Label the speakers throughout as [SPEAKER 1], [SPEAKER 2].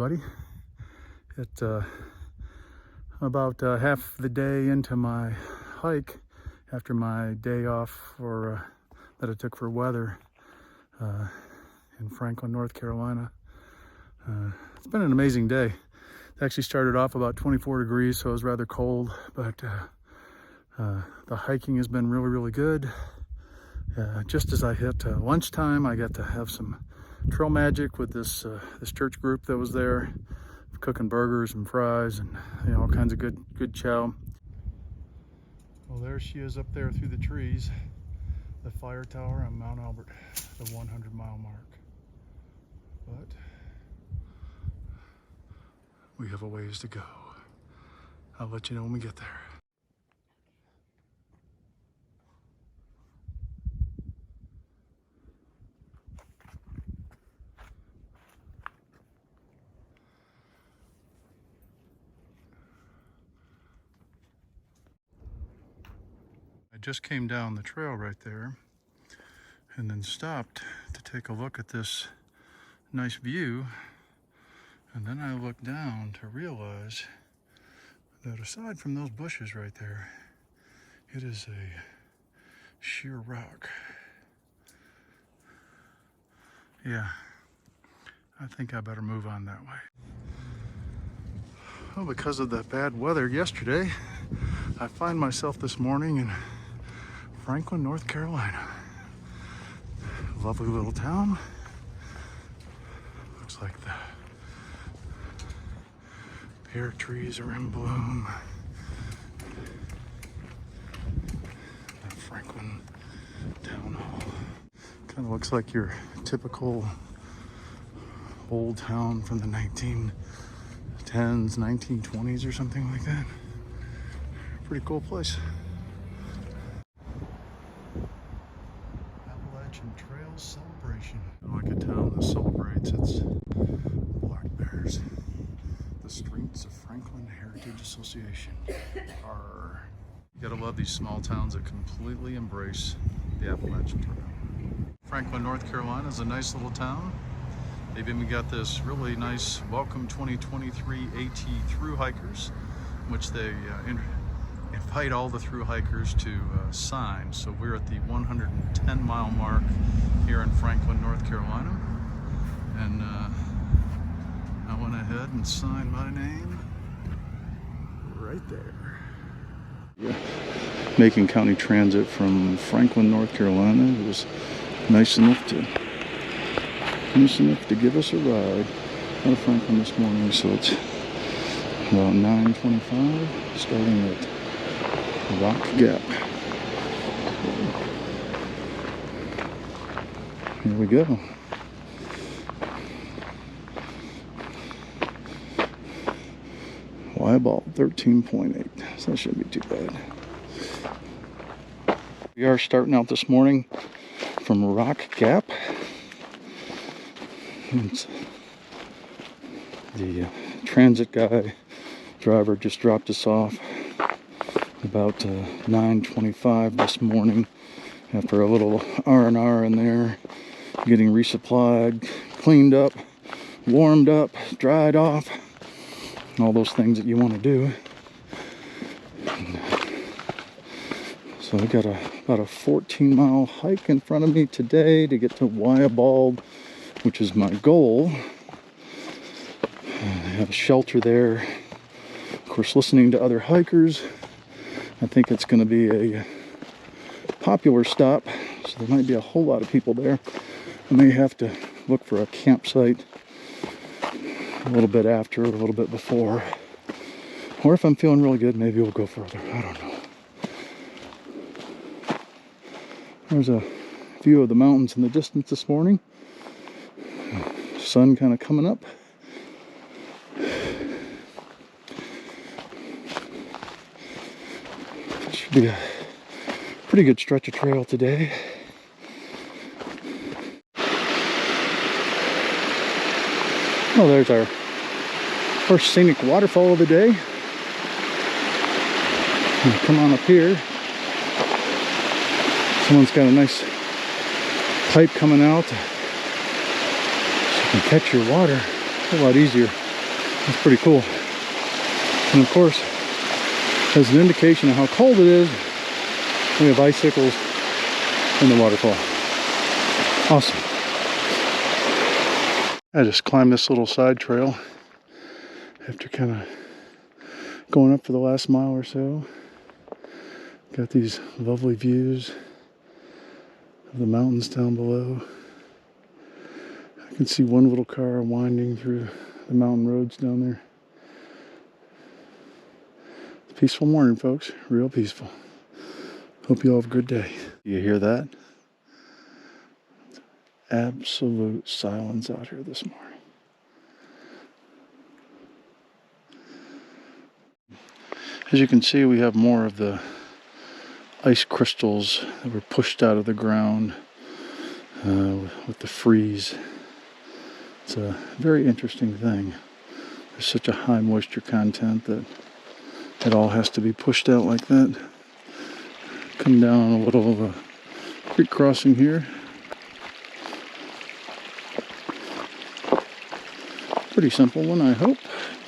[SPEAKER 1] everybody. About half the day into my hike after my day off that I took for weather in Franklin, North Carolina. It's been an amazing day. It actually started off about 24 degrees, so it was rather cold, but the hiking has been really, really good. Just as I hit lunchtime, I got to have some trail magic with this church group that was there, cooking burgers and fries and all kinds of good chow. Well, there she is up there through the trees, the fire tower on Mount Albert, the 100-mile mark. But we have a ways to go. I'll let you know when we get there. I just came down the trail right there and then stopped to take a look at this nice view, and then I looked down to realize that aside from those bushes right there, it is a sheer rock. Yeah, I think I better move on that way. Well, because of the bad weather yesterday, I find myself this morning in Franklin, North Carolina. Lovely little town. Looks like the pear trees are in bloom. The Franklin Town Hall. Kind of looks like your typical old town from the 1910s, 1920s or something like that. Pretty cool place. Appalachian Trail Celebration. I like a town that celebrates its black bears. The Streets of Franklin Heritage Association. Arr. You gotta love these small towns that completely embrace the Appalachian Trail. Franklin, North Carolina is a nice little town. They've even got this really nice Welcome 2023 AT thru hikers, which they invite all the thru hikers to sign. So we're at the 110-mile mark here in Franklin, North Carolina, and I went ahead and signed my name right there. Yeah. Macon County Transit from Franklin, North Carolina was nice enough to give us a ride out of Franklin this morning. So it's about 9:25, starting at Rock Gap. Here we go. Eyeball 13.8, so that shouldn't be too bad. We are starting out this morning from Rock Gap. It's the transit driver just dropped us off about 9:25 this morning after a little R&R in there, getting resupplied, cleaned up, warmed up, dried off, all those things that you want to do. So I got about a 14-mile hike in front of me today to get to Wyabald, which is my goal. I have a shelter there. Of course, listening to other hikers, I think it's going to be a popular stop, so there might be a whole lot of people there. I may have to look for a campsite a little bit after, a little bit before. Or if I'm feeling really good, maybe we'll go further. I don't know. There's a view of the mountains in the distance this morning. Sun kind of coming up. Should be a pretty good stretch of trail today. Oh, there's our first scenic waterfall of the day. Come on up here. Someone's got a nice pipe coming out so you can catch your water a lot easier. That's pretty cool. And of course, as an indication of how cold it is, we have icicles in the waterfall. Awesome. I just climbed this little side trail after kind of going up for the last mile or so. Got these lovely views of the mountains down below. I can see one little car winding through the mountain roads down there. It's a peaceful morning, folks. Real peaceful. Hope you all have a good day. You hear that? Absolute silence out here this morning. As you can see, we have more of the ice crystals that were pushed out of the ground with the freeze. It's a very interesting thing. There's such a high moisture content that it all has to be pushed out like that. Come down a little of a creek crossing here. Pretty simple one, I hope,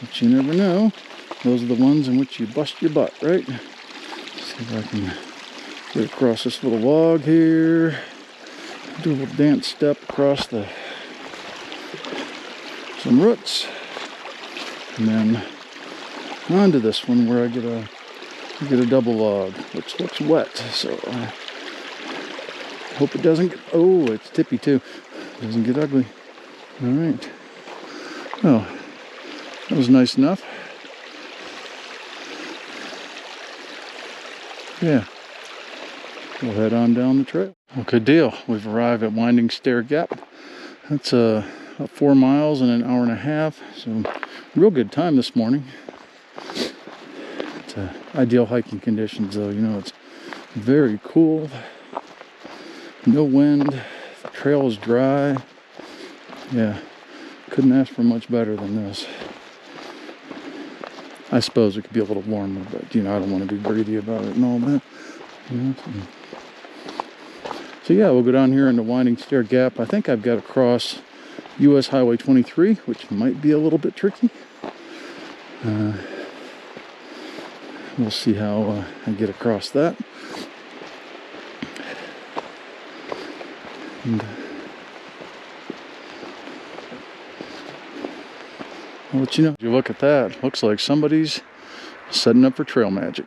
[SPEAKER 1] but you never know. Those are the ones in which you bust your butt, right? See if I can get across this little log here. Do a little dance step across some roots. And then onto this one where I get a double log, which looks wet. So I hope it doesn't get, oh, it's tippy too. Doesn't get ugly. All right. Oh, that was nice enough. Yeah, we'll head on down the trail. Well, good deal. We've arrived at Winding Stair Gap. That's about 4 miles in an hour and a half. So real good time this morning. It's ideal hiking conditions though. You know, it's very cool. No wind. The trail is dry. Yeah, couldn't ask for much better than this. I suppose it could be a little warmer, but you know, I don't want to be greedy about it and all that. You know, so yeah, we'll go down here into Winding Stair Gap. I think I've got to cross US Highway 23, which might be a little bit tricky. We'll see how I get across that. And I'll let you know. If you look at that, looks like somebody's setting up for trail magic.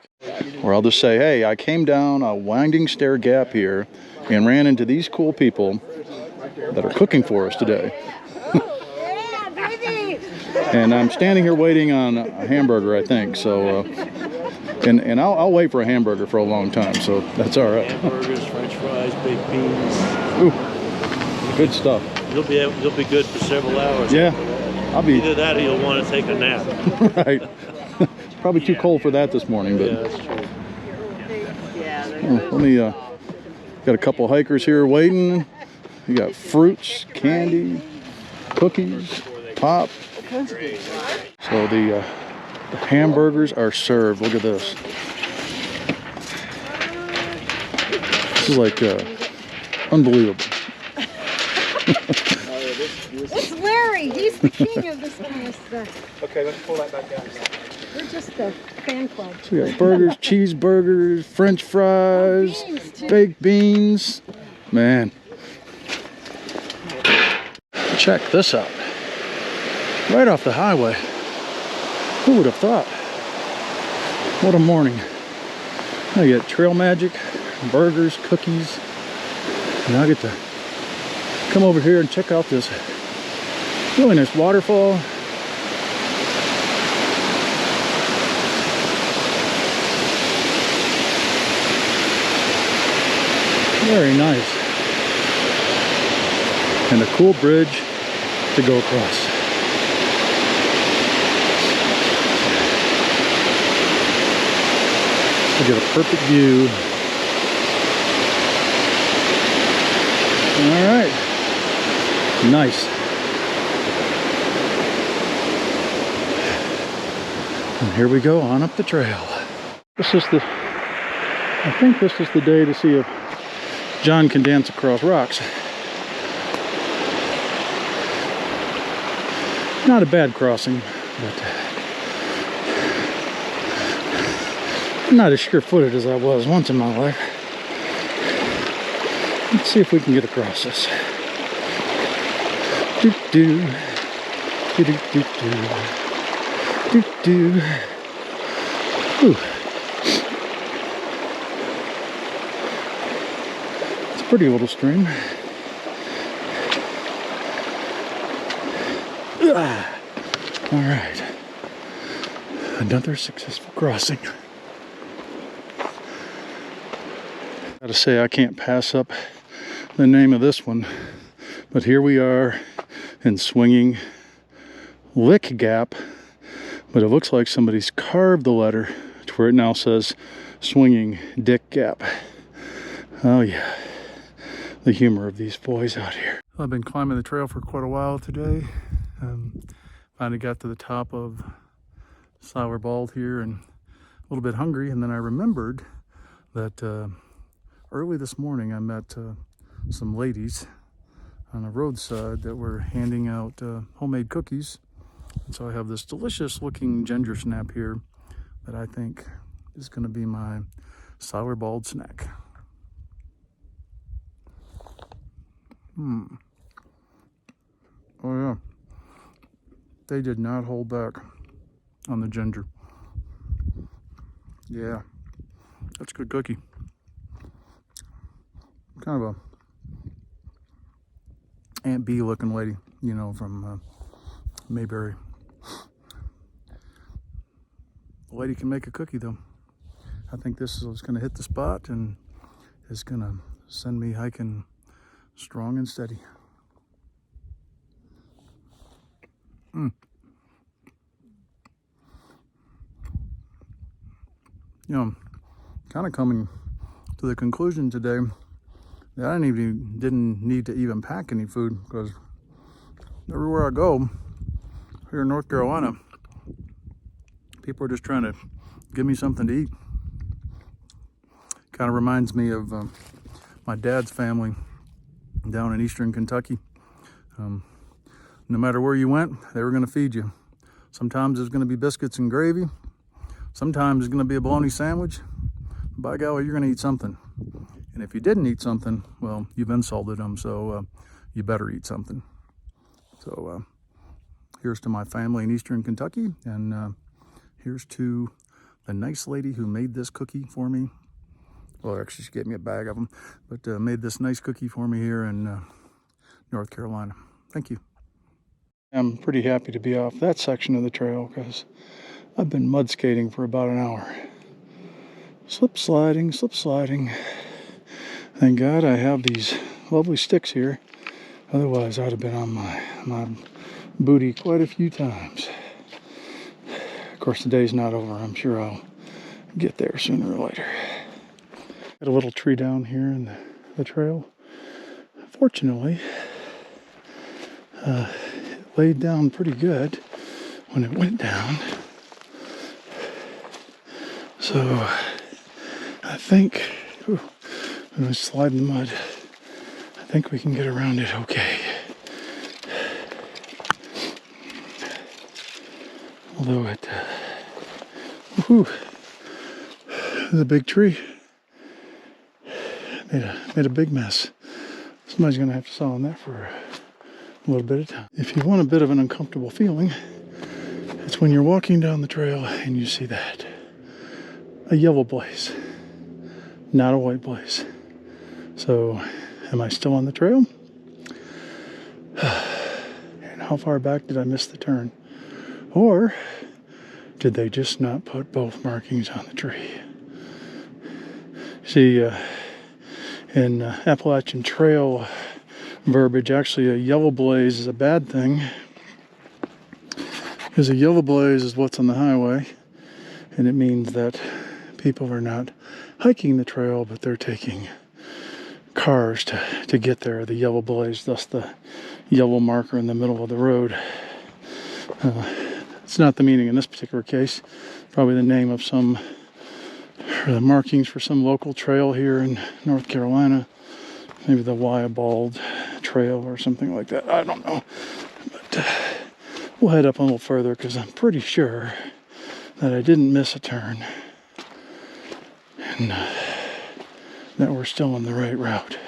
[SPEAKER 1] Or I'll just say, hey, I came down a Winding Stair Gap here and ran into these cool people that are cooking for us today. And I'm standing here waiting on a hamburger, I think. So, and I'll wait for a hamburger for a long time, so that's all right.
[SPEAKER 2] Hamburgers, French fries, baked beans.
[SPEAKER 1] Ooh, good stuff.
[SPEAKER 2] You'll be good for several hours.
[SPEAKER 1] Yeah, I'll be.
[SPEAKER 2] Either that or you'll want to take a nap.
[SPEAKER 1] Right. Probably too cold for that this morning, but.
[SPEAKER 2] Yeah, that's true.
[SPEAKER 1] Oh, let me. Got a couple hikers here waiting. You got fruits, candy, cookies, pop. So the hamburgers are served. Look at this. This is like unbelievable.
[SPEAKER 3] It's Larry. He's the king of this kind of stuff.
[SPEAKER 4] Okay, let's pull that back down.
[SPEAKER 3] We're just a fan club.
[SPEAKER 1] So we got burgers, cheeseburgers, French fries, baked beans. Man, check this out. Right off the highway. Who would have thought? What a morning. I get trail magic, burgers, cookies, and I get to come over here and check out this really nice waterfall. Very nice. And a cool bridge to go across. I get a perfect view. All right. Nice. And here we go on up the trail. I think this is the day to see if John can dance across rocks. Not a bad crossing. But I'm not as sure-footed as I was once in my life. Let's see if we can get across this. Do-do. Do-do-do-do. Do-do. Ooh. It's a pretty little stream. All right. Another successful crossing. Gotta say, I can't pass up the name of this one, but here we are in Swinging Lick Gap, but it looks like somebody's carved the letter to where it now says Swinging Dick Gap. Oh yeah, the humor of these boys out here. I've been climbing the trail for quite a while today. Finally got to the top of Sour Bald here and a little bit hungry, and then I remembered that early this morning I met some ladies on a roadside that were handing out homemade cookies. And so I have this delicious looking ginger snap here that I think is going to be my Sour Bald snack. Oh yeah, they did not hold back on the ginger. Yeah, that's a good cookie. Kind of a Aunt Bee looking lady, you know, from Mayberry. The lady can make a cookie though. I think this is going to hit the spot and is going to send me hiking strong and steady. You know, kind of coming to the conclusion today that I didn't need to even pack any food, because everywhere I go here in North Carolina, people are just trying to give me something to eat. Kind of reminds me of my dad's family down in eastern Kentucky. No matter where you went, they were going to feed you. Sometimes there's going to be biscuits and gravy. Sometimes it's going to be a bologna sandwich. By golly, you're going to eat something. And if you didn't eat something, well, you've insulted them, so you better eat something. So here's to my family in eastern Kentucky, and here's to the nice lady who made this cookie for me. Well, actually, she gave me a bag of them, but made this nice cookie for me here in North Carolina. Thank you. I'm pretty happy to be off that section of the trail because I've been mud skating for about an hour. Slip sliding, slip sliding. Thank God I have these lovely sticks here. Otherwise, I'd have been on my booty quite a few times. Of course, the day's not over. I'm sure I'll get there sooner or later. Got a little tree down here in the trail. Fortunately, it laid down pretty good when it went down. So I think, I'm gonna slide in the mud. I think we can get around it okay. Although it, there's a big tree. Made a big mess. Somebody's gonna have to saw on that for a little bit of time. If you want a bit of an uncomfortable feeling, it's when you're walking down the trail and you see that. A yellow blaze, not a white blaze. So, am I still on the trail? And how far back did I miss the turn? Or did they just not put both markings on the tree? See, in Appalachian Trail verbiage, actually a yellow blaze is a bad thing, because a yellow blaze is what's on the highway, and it means that people are not hiking the trail, but they're taking cars to get there. The yellow blaze, thus the yellow marker in the middle of the road. It's not the meaning in this particular case. Probably the name of some, or the markings for some local trail here in North Carolina. Maybe the Wyabald Trail or something like that. I don't know. But We'll head up a little further because I'm pretty sure that I didn't miss a turn and that we're still on the right route.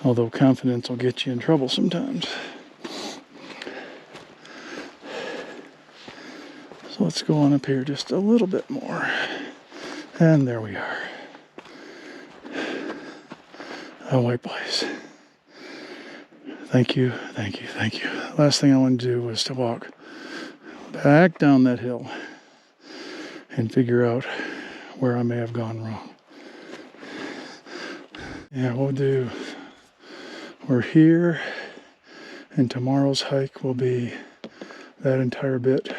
[SPEAKER 1] Although confidence will get you in trouble sometimes. So let's go on up here just a little bit more. And there we are. A white place. Thank you, thank you, thank you. Last thing I wanted to do was to walk back down that hill and figure out where I may have gone wrong. Yeah, we'll do. We're here, and tomorrow's hike will be that entire bit,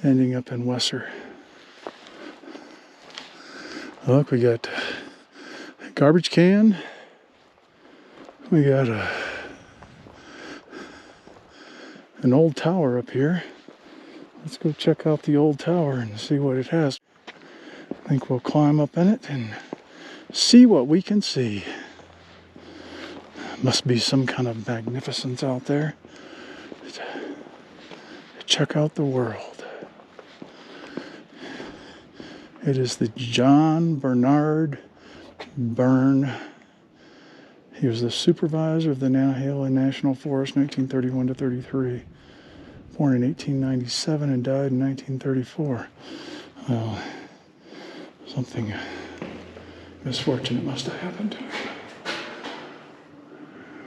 [SPEAKER 1] ending up in Wesser. Look, we got a garbage can. We got an old tower up here. Let's go check out the old tower and see what it has. I think we'll climb up in it and see what we can see. Must be some kind of magnificence out there. Check out the world. It is the John Bernard Byrne. He was the supervisor of the Nantahala National Forest, 1931 to 33. Born in 1897 and died in 1934. Well, something misfortunate must have happened to him.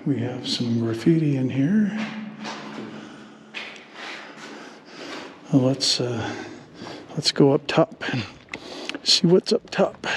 [SPEAKER 1] We have some graffiti in here. Well, let's go up top and see what's up top.